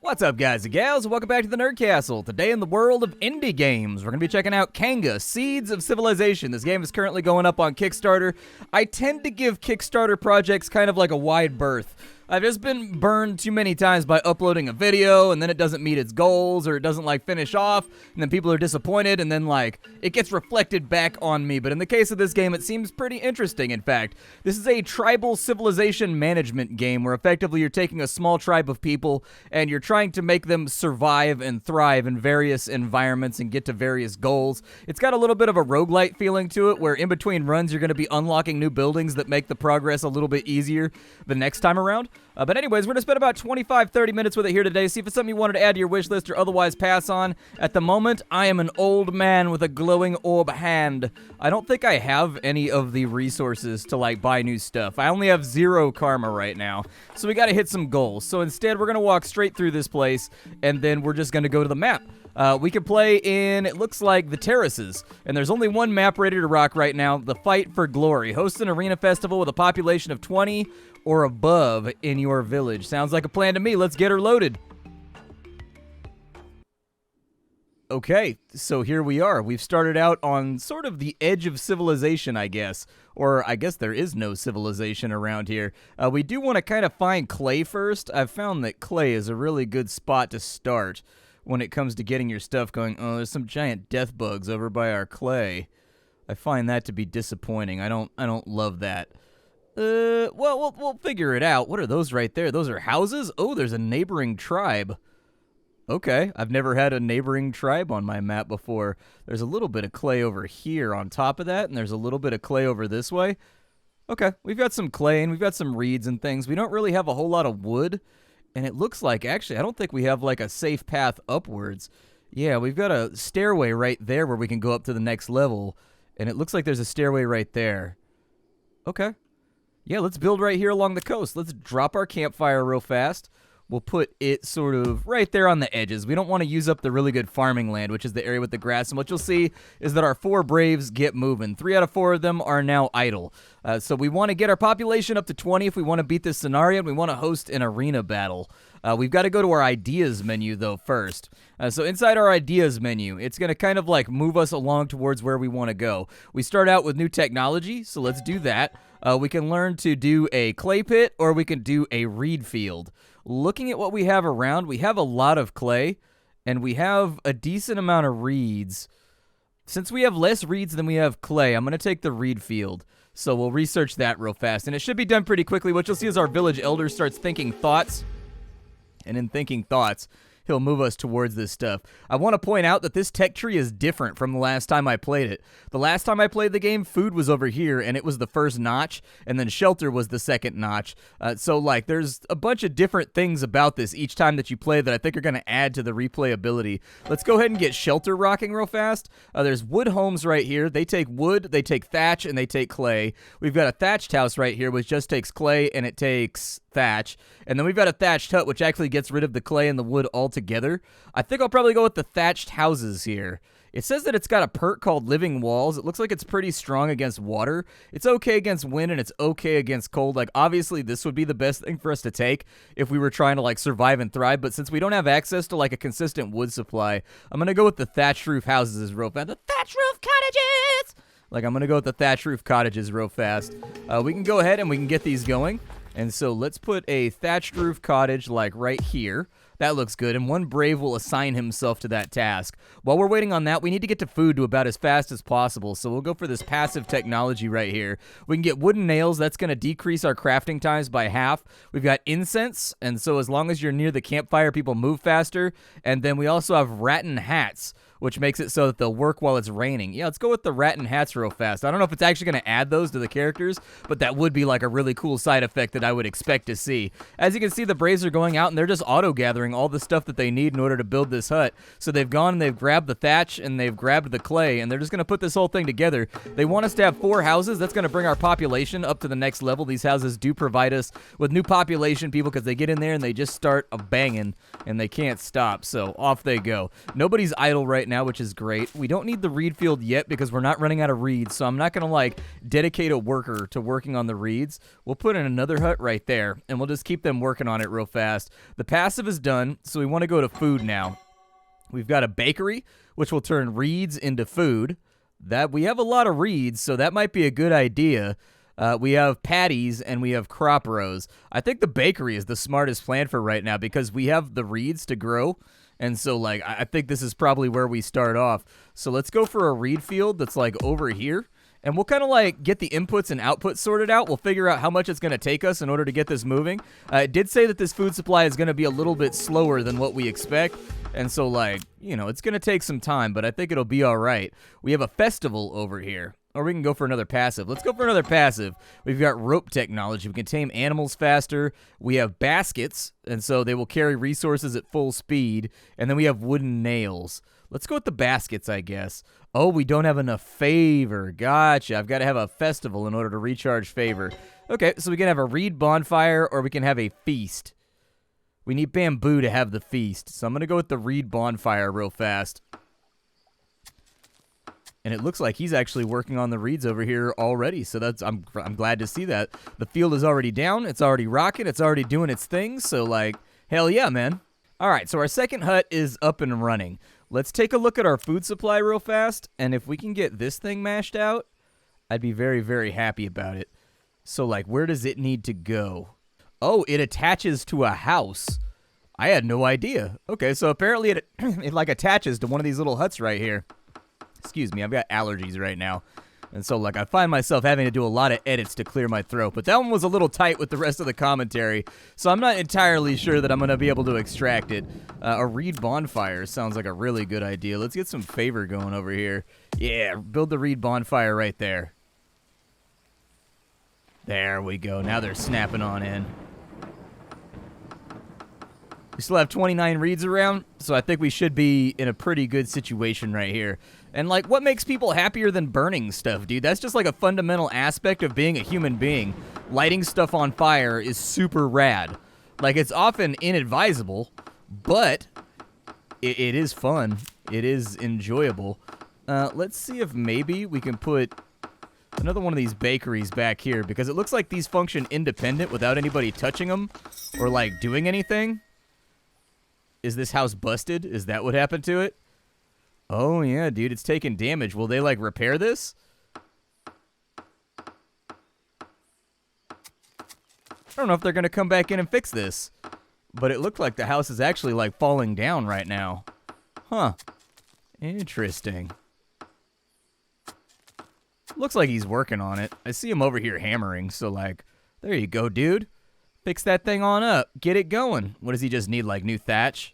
What's up, guys and gals? Welcome back to the Nerd Castle. Today in the world of indie games, we're going to be checking out Kainga Seeds of Civilization. This game is currently going up on Kickstarter. I tend to give Kickstarter projects kind of like a wide berth. I've just been burned too many times by uploading a video, and then it doesn't meet its goals, or it doesn't, finish off, and then people are disappointed, and then, it gets reflected back on me. But in the case of this game, it seems pretty interesting, in fact. This is a tribal civilization management game, where effectively you're taking a small tribe of people, and you're trying to make them survive and thrive in various environments and get to various goals. It's got a little bit of a roguelite feeling to it, where in between runs, you're going to be unlocking new buildings that make the progress a little bit easier the next time around. But anyways, we're going to spend about 25-30 minutes with it here today. See if it's something you wanted to add to your wish list or otherwise pass on. At the moment, I am an old man with a glowing orb hand. I don't think I have any of the resources to, buy new stuff. I only have 0 karma right now. So we got to hit some goals. So instead, we're going to walk straight through this place, and then we're just going to go to the map. We can play in, it looks like, the Terraces. And there's only one map ready to rock right now, the Fight for Glory. Host an arena festival with a population of 20 or above in your village. Sounds like a plan to me. Let's get her loaded. Okay, so here we are. We've started out on sort of the edge of civilization, I guess. Or I guess there is no civilization around here. We do want to kind of find clay first. I've found that clay is a really good spot to start when it comes to getting your stuff going. Oh, there's some giant death bugs over by our clay. I find that to be disappointing. I don't love that. Well, we'll figure it out. What are those right there? Those are houses? Oh, there's a neighboring tribe. Okay, I've never had a neighboring tribe on my map before. There's a little bit of clay over here on top of that, and there's a little bit of clay over this way. Okay, we've got some clay, and we've got some reeds and things. We don't really have a whole lot of wood, and it looks like, actually, I don't think we have, a safe path upwards. Yeah, we've got a stairway right there where we can go up to the next level, and it looks like there's a stairway right there. Okay. Yeah, let's build right here along the coast. Let's drop our campfire real fast. We'll put it sort of right there on the edges. We don't want to use up the really good farming land, which is the area with the grass. And what you'll see is that our 4 Braves get moving. 3 out of 4 of them are now idle. So we want to get our population up to 20 if we want to beat this scenario, and we want to host an arena battle. We've got to go to our ideas menu, though, first. So inside our ideas menu, it's going to kind of move us along towards where we want to go. We start out with new technology, so let's do that. We can learn to do a clay pit, or we can do a reed field. Looking at what we have around, we have a lot of clay, and we have a decent amount of reeds. Since we have less reeds than we have clay, I'm going to take the reed field. So we'll research that real fast, and it should be done pretty quickly. What you'll see is our village elder starts thinking thoughts, and in thinking thoughts, he'll move us towards this stuff. I want to point out that this tech tree is different from the last time I played it. The last time I played the game, food was over here, and it was the first notch, and then shelter was the second notch. So there's a bunch of different things about this each time that you play that I think are going to add to the replayability. Let's go ahead and get shelter rocking real fast. There's wood homes right here. They take wood, they take thatch, and they take clay. We've got a thatched house right here, which just takes clay, and it takes thatch. And then we've got a thatched hut, which actually gets rid of the clay and the wood altogether. I think I'll probably go with the thatched houses here. It says that it's got a perk called Living Walls. It looks like it's pretty strong against water. It's okay against wind, and it's okay against cold. Obviously, this would be the best thing for us to take if we were trying to, survive and thrive. But since we don't have access to, a consistent wood supply, I'm going to go with the thatched roof houses real fast. The thatched roof cottages! I'm going to go with the thatched roof cottages real fast. We can go ahead and we can get these going. And so let's put a thatched roof cottage right here. That looks good, and one brave will assign himself to that task. While we're waiting on that, we need to get to food to about as fast as possible, so we'll go for this passive technology right here. We can get wooden nails. That's going to decrease our crafting times by half. We've got incense, and so as long as you're near the campfire, people move faster. And then we also have rattan hats, which makes it so that they'll work while it's raining. Yeah, let's go with the rattan hats real fast. I don't know if it's actually going to add those to the characters, but that would be a really cool side effect that I would expect to see. As you can see, the Braves are going out, and they're just auto-gathering all the stuff that they need in order to build this hut. So they've gone and they've grabbed the thatch, and they've grabbed the clay, and they're just going to put this whole thing together. They want us to have 4 houses. That's going to bring our population up to the next level. These houses do provide us with new population people because they get in there and they just start a banging, and they can't stop. So off they go. Nobody's idle right now, which is great. We don't need the reed field yet because we're not running out of reeds, so I'm not going to, like, dedicate a worker to working on the reeds. We'll put in another hut right there, and we'll just keep them working on it real fast. The passive is done, so we want to go to food now. We've got a bakery, which will turn reeds into food. That we have a lot of reeds, so that might be a good idea. We have patties and we have crop rows. I think the bakery is the smartest plan for right now because we have the reeds to grow. And so, like, I think this is probably where we start off. So let's go for a reed field that's, like, over here. And we'll kind of, like, get the inputs and outputs sorted out. We'll figure out how much it's going to take us in order to get this moving. It did say that this food supply is going to be a little bit slower than what we expect. And so, like, you know, it's going to take some time, but I think it'll be all right. We have a festival over here. Or we can go for another passive. Let's go for another passive. We've got rope technology. We can tame animals faster. We have baskets, and so they will carry resources at full speed. And then we have wooden nails. Let's go with the baskets, I guess. Oh, we don't have enough favor. Gotcha. I've got to have a festival in order to recharge favor. Okay, so we can have a reed bonfire, or we can have a feast. We need bamboo to have the feast. So I'm going to go with the reed bonfire real fast. And it looks like he's actually working on the reeds over here already. So that's I'm glad to see that. The field is already down. It's already rocking. It's already doing its thing. So, like, hell yeah, man. All right, so our second hut is up and running. Let's take a look at our food supply real fast. And if we can get this thing mashed out, I'd be very, very happy about it. So, like, where does it need to go? Oh, it attaches to a house. I had no idea. Okay, so apparently it like attaches to one of these little huts right here. Excuse me, I've got allergies right now. And so, like, I find myself having to do a lot of edits to clear my throat. But that one was a little tight with the rest of the commentary. So I'm not entirely sure that I'm going to be able to extract it. A reed bonfire sounds like a really good idea. Let's get some favor going over here. Yeah, build the reed bonfire right there. There we go. Now they're snapping on in. We still have 29 reeds around, so I think we should be in a pretty good situation right here. And, like, what makes people happier than burning stuff, dude? That's just, like, a fundamental aspect of being a human being. Lighting stuff on fire is super rad. Like, it's often inadvisable, but it is fun. It is enjoyable. Let's see if maybe we can put another one of these bakeries back here, because it looks like these function independent without anybody touching them or, like, doing anything. Is this house busted? Is that what happened to it? Oh, yeah, dude, it's taking damage. Will they, like, repair this? I don't know if they're going to come back in and fix this. But it looked like the house is actually, like, falling down right now. Huh. Interesting. Looks like he's working on it. I see him over here hammering, so, like, there you go, dude. Fix that thing on up. Get it going. What does he just need, like, new thatch?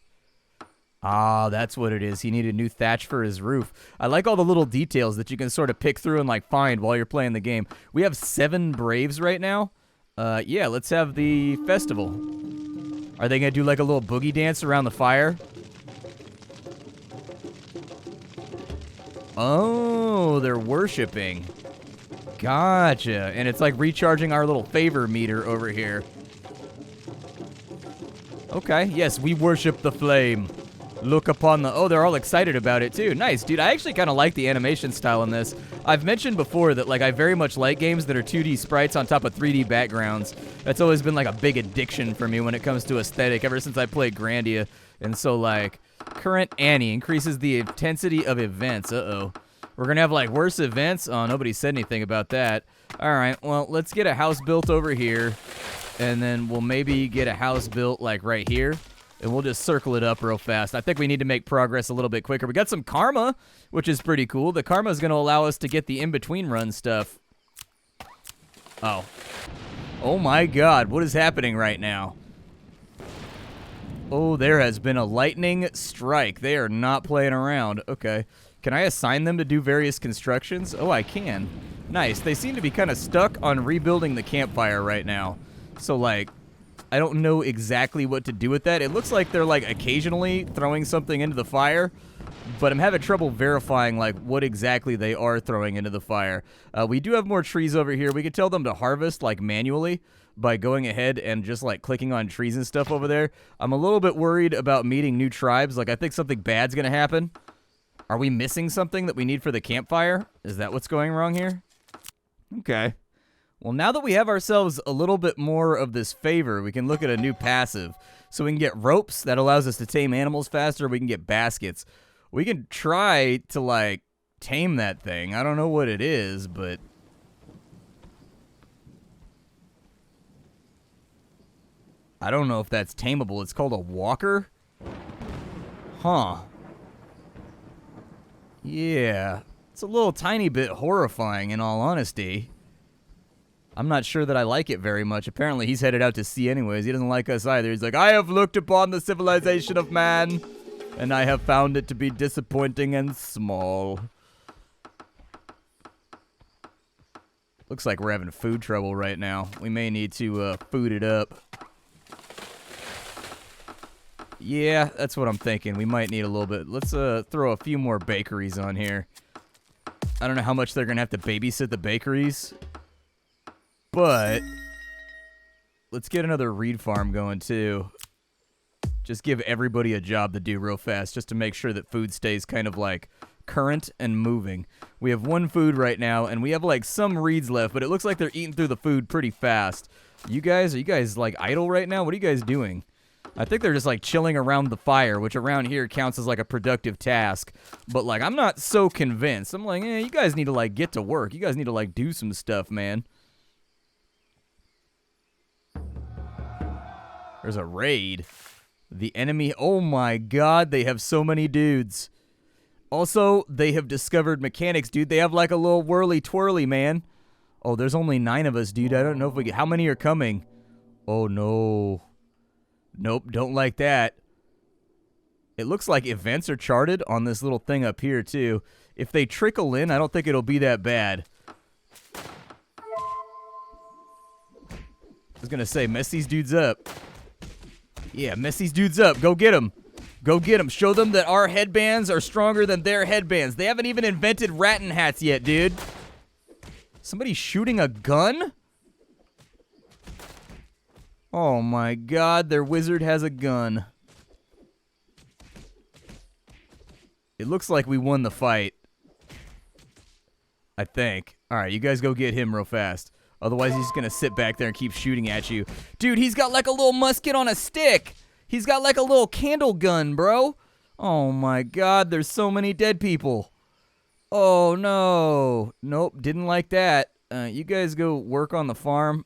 Ah, that's what it is. He needed new thatch for his roof. I like all the little details that you can sort of pick through and, like, find while you're playing the game. We have 7 Braves right now. Yeah, let's have the festival. Are they going to do, like, a little boogie dance around the fire? Oh, they're worshiping. Gotcha. And it's, like, recharging our little favor meter over here. Okay, yes, we worship the flame. Look upon the... Oh, they're all excited about it, too. Nice, dude. I actually kind of like the animation style in this. I've mentioned before that, like, I very much like games that are 2D sprites on top of 3D backgrounds. That's always been, like, a big addiction for me when it comes to aesthetic ever since I played Grandia. And so, like, current Annie increases the intensity of events. Uh-oh. We're going to have, like, worse events? Oh, nobody said anything about that. All right, well, let's get a house built over here. And then we'll maybe get a house built, like, right here. And we'll just circle it up real fast. I think we need to make progress a little bit quicker. We got some karma, which is pretty cool. The karma is going to allow us to get the in-between run stuff. Oh. Oh, my God. What is happening right now? Oh, there has been a lightning strike. They are not playing around. Okay. Can I assign them to do various constructions? Oh, I can. Nice. They seem to be kind of stuck on rebuilding the campfire right now. So, like, I don't know exactly what to do with that. It looks like they're, like, occasionally throwing something into the fire, but I'm having trouble verifying, like, what exactly they are throwing into the fire. We do have more trees over here. We could tell them to harvest, like, manually by going ahead and just, like, clicking on trees and stuff over there. I'm a little bit worried about meeting new tribes. Like, I think something bad's going to happen. Are we missing something that we need for the campfire? Is that what's going wrong here? Okay. Well, now that we have ourselves a little bit more of this favor, we can look at a new passive. So we can get ropes. That allows us to tame animals faster. We can get baskets. We can try to, like, tame that thing. I don't know what it is, but... I don't know if that's tameable. It's called a walker? Huh. Yeah. It's a little tiny bit horrifying, in all honesty. I'm not sure that I like it very much. Apparently, he's headed out to sea anyways. He doesn't like us either. He's like, I have looked upon the civilization of man, and I have found it to be disappointing and small. Looks like we're having food trouble right now. We may need to food it up. Yeah, that's what I'm thinking. We might need a little bit. Let's throw a few more bakeries on here. I don't know how much they're going to have to babysit the bakeries. But let's get another reed farm going, too. Just give everybody a job to do real fast, just to make sure that food stays kind of, like, current and moving. We have one food right now, and we have, like, some reeds left, but it looks like they're eating through the food pretty fast. Are you guys, like, idle right now? What are you guys doing? I think they're just, like, chilling around the fire, which around here counts as, like, a productive task. But, like, I'm not so convinced. I'm like, you guys need to, like, get to work. You guys need to, like, do some stuff, man. There's a raid. The enemy, oh my god, they have so many dudes. Also, they have discovered mechanics, dude. They have like a little whirly-twirly, man. Oh, there's only 9 of us, dude. I don't know if we get... How many are coming? Oh, no. Nope, don't like that. It looks like events are charted on this little thing up here, too. If they trickle in, I don't think it'll be that bad. I was gonna say, mess these dudes up. Yeah, mess these dudes up. Go get them. Go get them. Show them that our headbands are stronger than their headbands. They haven't even invented rattan hats yet, dude. Somebody shooting a gun? Oh my god, their wizard has a gun. It looks like we won the fight. I think. Alright, you guys go get him real fast. Otherwise, he's going to sit back there and keep shooting at you. Dude, he's got like a little musket on a stick. He's got like a little candle gun, bro. Oh my god, there's so many dead people. Oh no. Nope, didn't like that. You guys go work on the farm.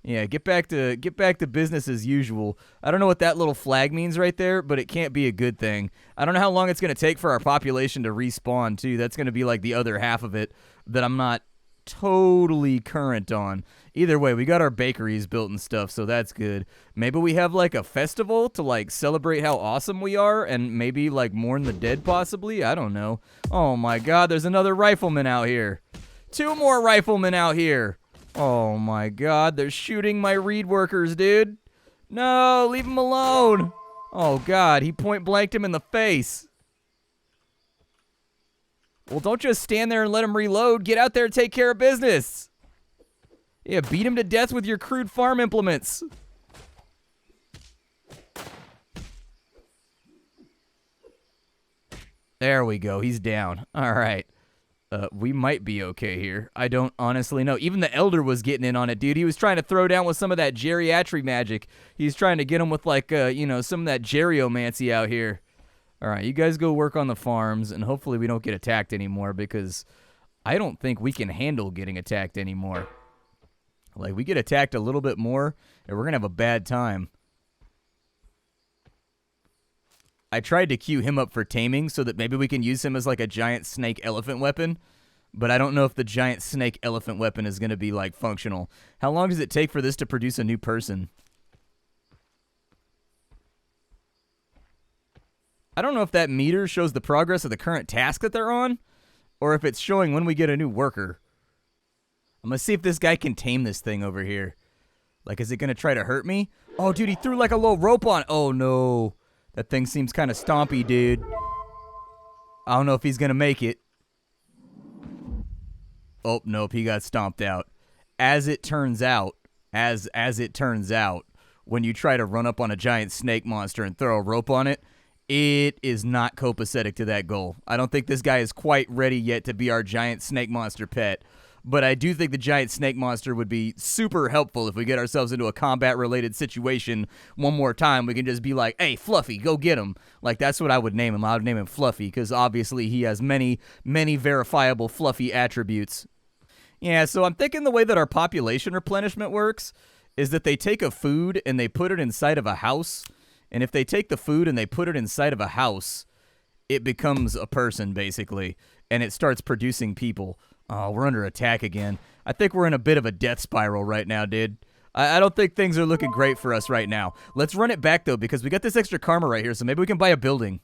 Yeah, get back to business as usual. I don't know what that little flag means right there, but it can't be a good thing. I don't know how long it's going to take for our population to respawn, too. That's going to be like the other half of it that I'm not totally current on. Either way, we got our bakeries built and stuff, so that's good. Maybe we have like a festival to like celebrate how awesome we are and maybe like mourn the dead possibly. I don't know. Oh my god, there's another rifleman out here. 2 more riflemen out here. Oh my god, they're shooting my reed workers, dude. No, leave him alone. Oh god, he point blanked him in the face. Well, don't just stand there and let him reload. Get out there and take care of business. Yeah, beat him to death with your crude farm implements. There we go. He's down. All right. We might be okay here. I don't honestly know. Even the Elder was getting in on it, dude. He was trying to throw down with some of that geriatry magic. He's trying to get him with, like, some of that geriomancy out here. All right, you guys go work on the farms, and hopefully we don't get attacked anymore because I don't think we can handle getting attacked anymore. Like, we get attacked a little bit more, and we're going to have a bad time. I tried to queue him up for taming so that maybe we can use him as, like, a giant snake elephant weapon, but I don't know if the giant snake elephant weapon is going to be, like, functional. How long does it take for this to produce a new person? I don't know if that meter shows the progress of the current task that they're on, or if it's showing when we get a new worker. I'm going to see if this guy can tame this thing over here. Like, is it going to try to hurt me? Oh, dude, he threw like a little rope on. Oh, no. That thing seems kind of stompy, dude. I don't know if he's going to make it. Oh, nope, he got stomped out. As it turns out, when you try to run up on a giant snake monster and throw a rope on it, It is not copacetic to that goal. I don't think this guy is quite ready yet to be our giant snake monster pet. But I do think the giant snake monster would be super helpful if we get ourselves into a combat-related situation one more time. We can just be like, hey, Fluffy, go get him. Like, that's what I would name him. I would name him Fluffy because obviously he has many, many verifiable Fluffy attributes. Yeah, so I'm thinking the way that our population replenishment works is that they take a food and they put it inside of a house. And if they take the food and they put it inside of a house, it becomes a person, basically. And it starts producing people. Oh, we're under attack again. I think we're in a bit of a death spiral right now, dude. I don't think things are looking great for us right now. Let's run it back, though, because we got this extra karma right here, so maybe we can buy a building.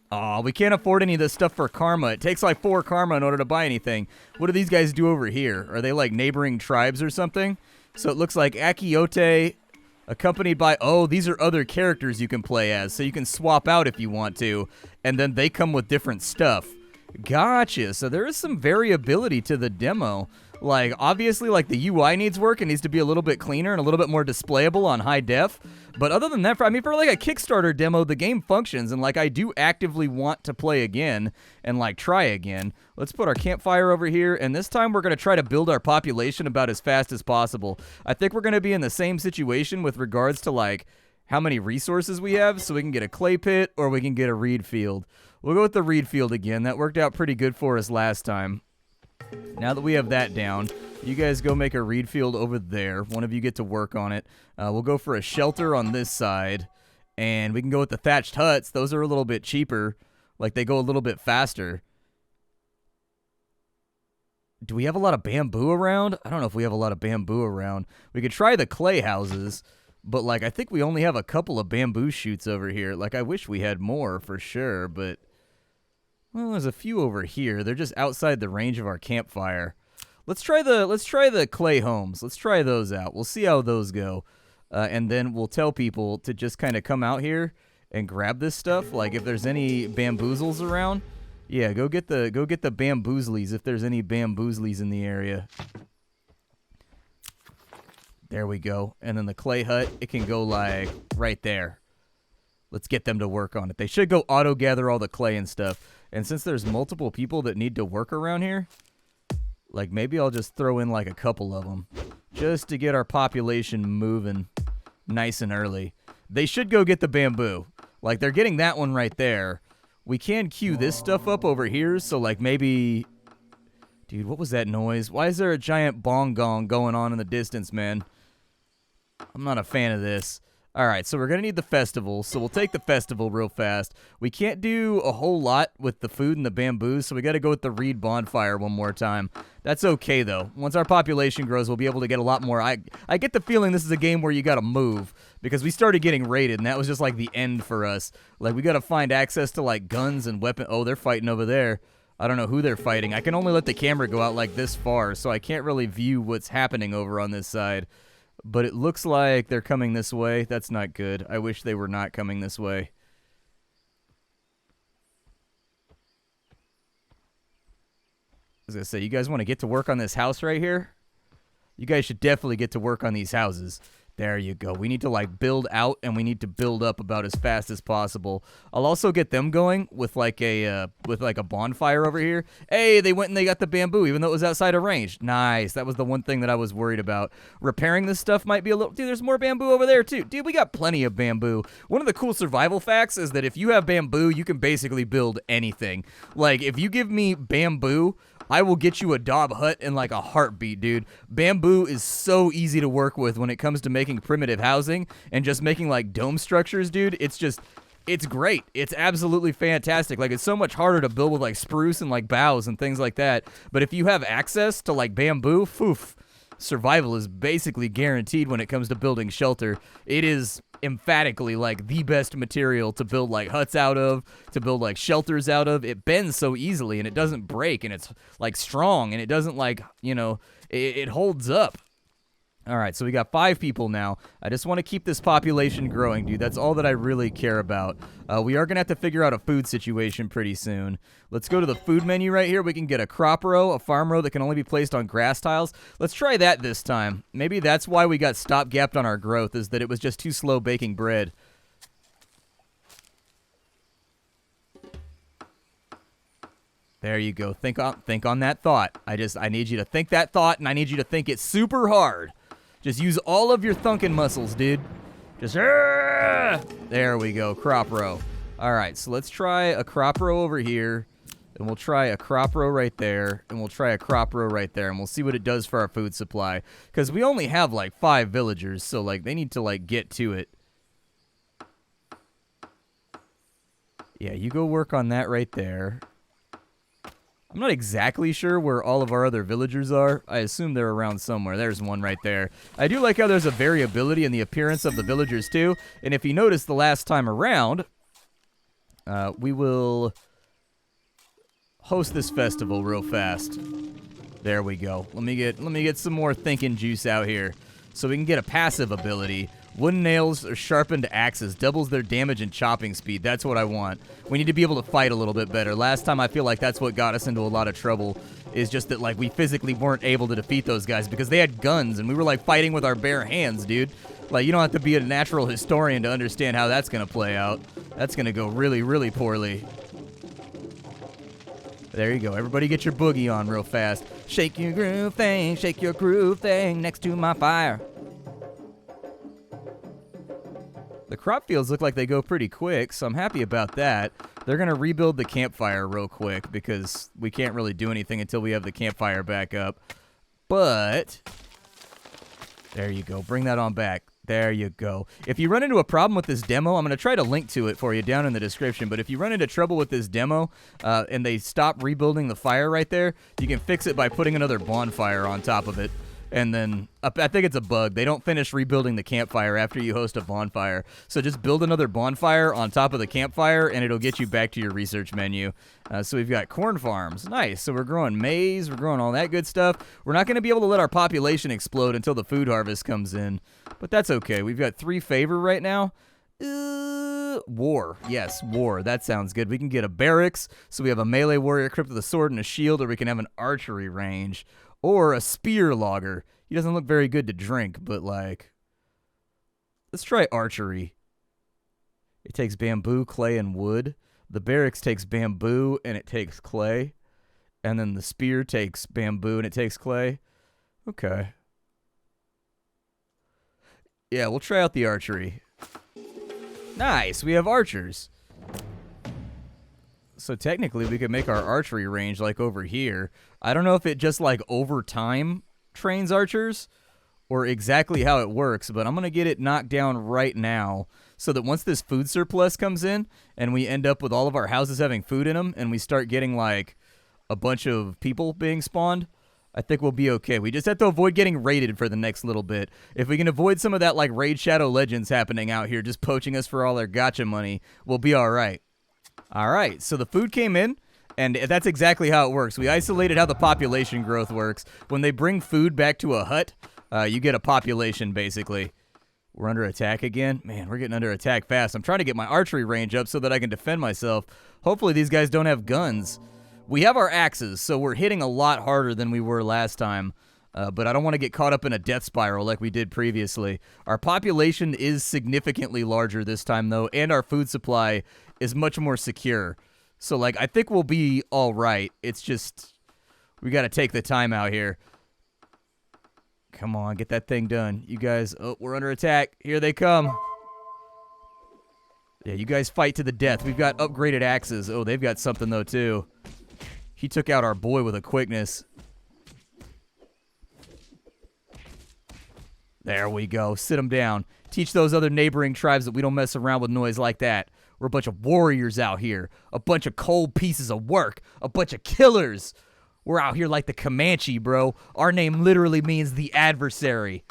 Oh, we can't afford any of this stuff for karma. It takes like 4 karma in order to buy anything. What do these guys do over here? Are they like neighboring tribes or something? So it looks like Akiote, accompanied by... Oh, these are other characters you can play as, so you can swap out if you want to, and then they come with different stuff. Gotcha. So there is some variability to the demo. Like, obviously, like, the UI needs work. It needs to be a little bit cleaner and a little bit more displayable on high def. But other than that, for like a Kickstarter demo, the game functions. And, like, I do actively want to play again and, like, try again. Let's put our campfire over here. And this time we're going to try to build our population about as fast as possible. I think we're going to be in the same situation with regards to, like, how many resources we have. So we can get a clay pit or we can get a reed field. We'll go with the reed field again. That worked out pretty good for us last time. Now that we have that down, you guys go make a reed field over there. One of you get to work on it. We'll go for a shelter on this side. And we can go with the thatched huts. Those are a little bit cheaper. Like, they go a little bit faster. Do we have a lot of bamboo around? I don't know if we have a lot of bamboo around. We could try the clay houses. But, like, I think we only have a couple of bamboo shoots over here. Like, I wish we had more for sure, but... Well, there's a few over here. They're just outside the range of our campfire. Let's try the clay homes. Let's try those out. We'll see how those go. And then we'll tell people to just kind of come out here and grab this stuff. Like, if there's any bamboozles around, yeah, go get the bamboozlies if there's any bamboozlies in the area. There we go. And then the clay hut, it can go, like, right there. Let's get them to work on it. They should go auto-gather all the clay and stuff. And since there's multiple people that need to work around here, like, maybe I'll just throw in, like, a couple of them. Just to get our population moving nice and early. They should go get the bamboo. Like, they're getting that one right there. We can queue this stuff up over here, so, like, maybe... Dude, what was that noise? Why is there a giant bong gong going on in the distance, man? I'm not a fan of this. Alright, so we're going to need the festival, so we'll take the festival real fast. We can't do a whole lot with the food and the bamboo, so we got to go with the reed bonfire one more time. That's okay, though. Once our population grows, we'll be able to get a lot more. I get the feeling this is a game where you got to move, because we started getting raided, and that was just like the end for us. Like, we got to find access to, like, guns and weapons. Oh, they're fighting over there. I don't know who they're fighting. I can only let the camera go out, like, this far, so I can't really view what's happening over on this side. But it looks like they're coming this way. That's not good. I wish they were not coming this way. I was going to say, you guys want to get to work on this house right here? You guys should definitely get to work on these houses. There you go. We need to, like, build out, and we need to build up about as fast as possible. I'll also get them going with, like, a bonfire over here. Hey, they went and they got the bamboo, even though it was outside of range. Nice. That was the one thing that I was worried about. Repairing this stuff might be a little... Dude, there's more bamboo over there, too. Dude, we got plenty of bamboo. One of the cool survival facts is that if you have bamboo, you can basically build anything. Like, if you give me bamboo... I will get you a daub hut in like a heartbeat, dude. Bamboo is so easy to work with when it comes to making primitive housing and just making like dome structures, dude. It's great. It's absolutely fantastic. Like, it's so much harder to build with like spruce and like boughs and things like that. But if you have access to like bamboo, poof, survival is basically guaranteed when it comes to building shelter. It is emphatically like the best material to build like huts out of, to build like shelters out of. It bends so easily and it doesn't break, and it's like strong, and it doesn't like, you know, it holds up. All right, so we got 5 people now. I just want to keep this population growing, dude. That's all that I really care about. We are going to have to figure out a food situation pretty soon. Let's go to the food menu right here. We can get a crop row, a farm row that can only be placed on grass tiles. Let's try that this time. Maybe that's why we got stop-gapped on our growth, is that it was just too slow baking bread. There you go. Think on that thought. I need you to think that thought, and I need you to think it super hard. Just use all of your thunking muscles, dude. Just, there we go, crop row. All right, so let's try a crop row over here, and we'll try a crop row right there, and we'll try a crop row right there, and we'll see what it does for our food supply. Because we only have, like, 5 villagers, so, like, they need to, like, get to it. Yeah, you go work on that right there. I'm not exactly sure where all of our other villagers are. I assume they're around somewhere. There's one right there. I do like how there's a variability in the appearance of the villagers, too. And if you notice the last time around, we will host this festival real fast. There we go. Let me get some more thinking juice out here so we can get a passive ability. Wooden nails or sharpened axes doubles their damage and chopping speed. That's what I want. We need to be able to fight a little bit better. Last time I feel like that's what got us into a lot of trouble, is just that like we physically weren't able to defeat those guys because they had guns and we were like fighting with our bare hands, dude. Like you don't have to be a natural historian to understand how that's going to play out. That's going to go really, really poorly. There you go. Everybody get your boogie on real fast. Shake your groove thing next to my fire. The crop fields look like they go pretty quick, so I'm happy about that. They're going to rebuild the campfire real quick because we can't really do anything until we have the campfire back up. But, there you go. Bring that on back. There you go. If you run into a problem with this demo, I'm going to try to link to it for you down in the description, but if you run into trouble with this demo and they stop rebuilding the fire right there, you can fix it by putting another bonfire on top of it. And then, I think it's a bug. They don't finish rebuilding the campfire after you host a bonfire. So just build another bonfire on top of the campfire, and it'll get you back to your research menu. So we've got corn farms. Nice. So we're growing maize. We're growing all that good stuff. We're not going to be able to let our population explode until the food harvest comes in. But that's okay. We've got 3 favor right now. War. Yes, war. That sounds good. We can get a barracks. So we have a melee warrior equipped with a sword and a shield, or we can have an archery range. Or a spear logger. He doesn't look very good to drink, but like, let's try archery. It takes bamboo, clay, and wood. The barracks takes bamboo, and it takes clay. And then the spear takes bamboo, and it takes clay. Okay. Yeah, we'll try out the archery. Nice, we have archers. So technically, we could make our archery range like over here. I don't know if it just like over time trains archers or exactly how it works, but I'm going to get it knocked down right now so that once this food surplus comes in and we end up with all of our houses having food in them and we start getting like a bunch of people being spawned, I think we'll be okay. We just have to avoid getting raided for the next little bit. If we can avoid some of that like Raid Shadow Legends happening out here just poaching us for all their gacha money, we'll be all right. All right, so the food came in, and that's exactly how it works. We isolated how the population growth works. When they bring food back to a hut, you get a population, basically. We're under attack again? Man, we're getting under attack fast. I'm trying to get my archery range up so that I can defend myself. Hopefully these guys don't have guns. We have our axes, so we're hitting a lot harder than we were last time. But I don't want to get caught up in a death spiral like we did previously. Our population is significantly larger this time, though, and our food supply is much more secure. So, like, I think we'll be all right. It's just, we got to take the time out here. Come on, get that thing done. You guys, oh, we're under attack. Here they come. Yeah, you guys fight to the death. We've got upgraded axes. Oh, they've got something, though, too. He took out our boy with a quickness. There we go. Sit them down. Teach those other neighboring tribes that we don't mess around with noise like that. We're a bunch of warriors out here. A bunch of cold pieces of work. A bunch of killers. We're out here like the Comanche, bro. Our name literally means the adversary.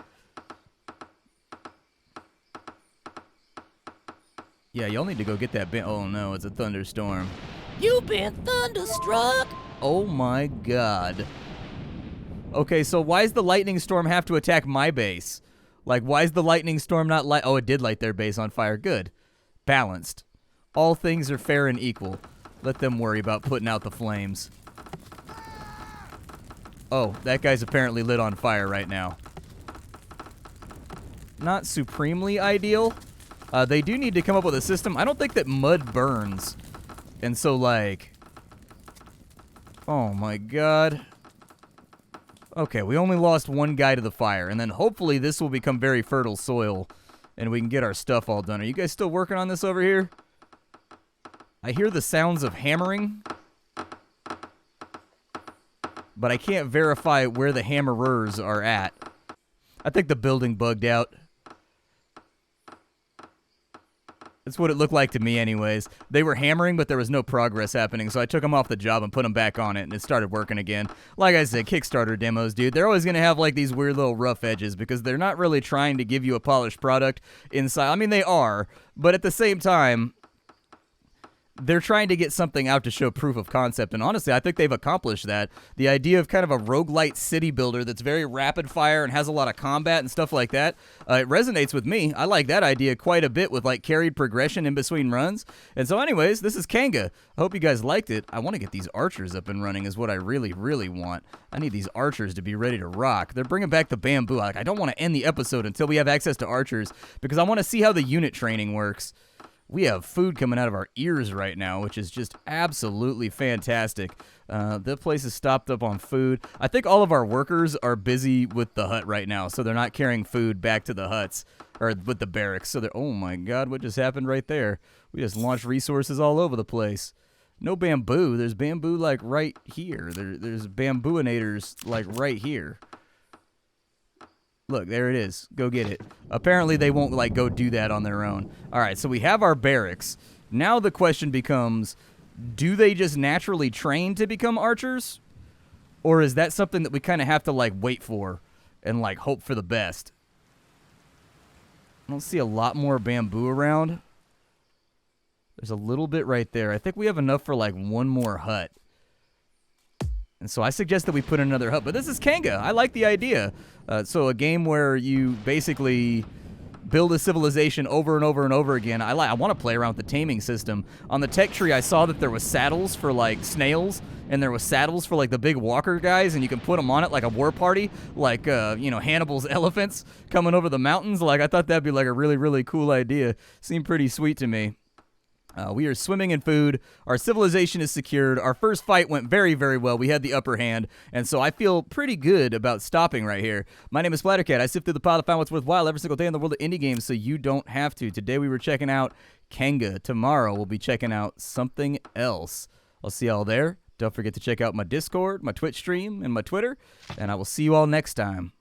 Yeah, y'all need to go get that oh no, it's a thunderstorm. You've been thunderstruck. Oh my god. Okay, so why does the lightning storm have to attack my base? Like, why is the lightning storm not light? Oh, it did light their base on fire. Good. Balanced. All things are fair and equal. Let them worry about putting out the flames. Oh, that guy's apparently lit on fire right now. Not supremely ideal. They do need to come up with a system. I don't think that mud burns. And so, like, Oh my god. Okay, we only lost one guy to the fire, and then hopefully this will become very fertile soil, and we can get our stuff all done. Are you guys still working on this over here? I hear the sounds of hammering, but I can't verify where the hammerers are at. I think the building bugged out. That's what it looked like to me anyways. They were hammering, but there was no progress happening, so I took them off the job and put them back on it, and it started working again. Like I said, Kickstarter demos, dude, they're always going to have like these weird little rough edges because they're not really trying to give you a polished product inside. I mean, they are, but at the same time, they're trying to get something out to show proof of concept, and honestly, I think they've accomplished that. The idea of kind of a roguelite city builder that's very rapid fire and has a lot of combat and stuff like that, it resonates with me. I like that idea quite a bit with like carried progression in between runs. And so anyways, this is Kainga. I hope you guys liked it. I want to get these archers up and running is what I really, really want. I need these archers to be ready to rock. They're bringing back the bamboo. Like, I don't want to end the episode until we have access to archers because I want to see how the unit training works. We have food coming out of our ears right now, which is just absolutely fantastic. The place is stopped up on food. I think all of our workers are busy with the hut right now, so they're not carrying food back to the huts, or with the barracks. So they're, oh my god, what just happened right there? We just launched resources all over the place. No bamboo. There's bamboo, like, right here. There's bambooinators, like, right here. Look, there it is. Go get it. Apparently, they won't, like, go do that on their own. All right, so we have our barracks. Now the question becomes, do they just naturally train to become archers? Or is that something that we kind of have to, like, wait for and, like, hope for the best? I don't see a lot more bamboo around. There's a little bit right there. I think we have enough for, like, one more hut. And so I suggest that we put in another hut. But this is Kainga. I like the idea. So a game where you basically build a civilization over and over and over again. I want to play around with the taming system. On the tech tree, I saw that there was saddles for, like, snails. And there was saddles for, like, the big walker guys. And you can put them on it like a war party. Like, you know, Hannibal's elephants coming over the mountains. Like, I thought that'd be, like, a really, really cool idea. Seemed pretty sweet to me. We are swimming in food. Our civilization is secured. Our first fight went very, very well. We had the upper hand, and so I feel pretty good about stopping right here. My name is Splattercat. I sift through the pile to find what's worthwhile every single day in the world of indie games, so you don't have to. Today we were checking out Kainga. Tomorrow we'll be checking out something else. I'll see y'all there. Don't forget to check out my Discord, my Twitch stream, and my Twitter, and I will see you all next time.